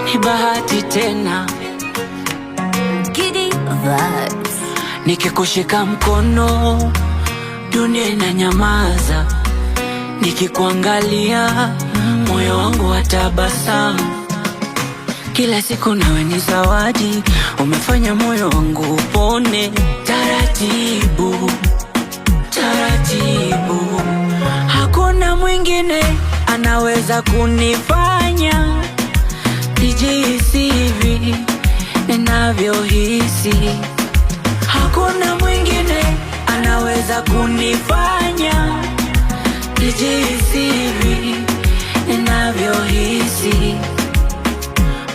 Ni bahati tena Giddy vibes. Nikikushika mkono dunia inanyamaza, nikikuangalia moyo wangu watabasamu. Kila siku nawe ni zawadi, umefanya moyo wangu upone. Taratibu, taratibu, hakuna mwingine anaweza kunifanya nijihisi hivi ninavyohisi. Hakuna mwingine anaweza kunifanya nijihisi hivi ninavyohisi.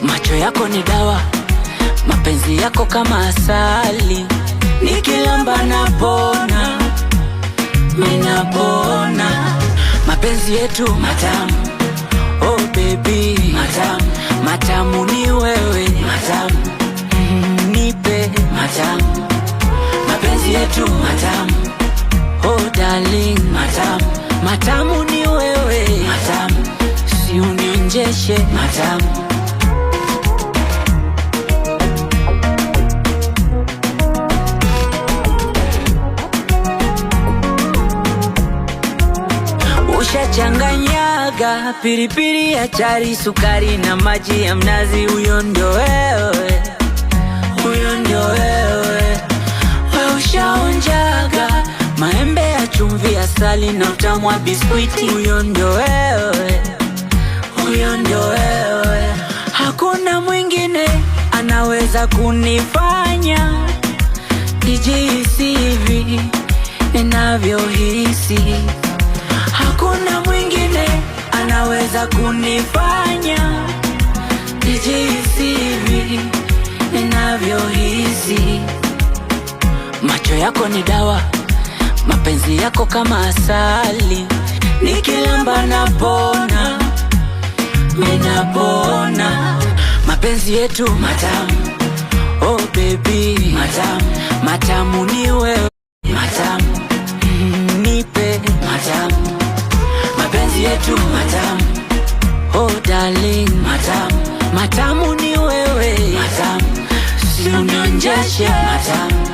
Macho yako ni dawa, mapenzi yako kama asali, nikilamba napona, minapona. Mapenzi yetu matamu, oh baby, matamu, matamu ni wewe, matamu, nipe matamu. Mapenzi yetu matamu, oh darling, matamu, matamu ni wewe, matamu, si unionjeshe matamu. Ushachanganyaga pilipili, achari, sukari na maji ya mnazi. Huyo ndio wewe, huyo ndio wewe. Wewe ushaonjaga maembe ya chumvi, asali na utamu wa biskuiti. Huyo ndio wewe, huyo ndio wewe. Hakuna mwingine anaweza kunifanya nijihisi hivi ninavyohisi. Hakuna mwingine anaweza kunifanya nijihisi hivi ninavyohisi. Macho yako ni dawa, mapenzi yako kama asali, nikilamba napona, minapona. Mapenzi yetu matamu, oh baby, matamu, matamu ni wewe, matamu, nipe matamu. Mapenzi yetu matamu, oh darling, matamu, matamu ni wewe, matamu, si unionjeshe matamu.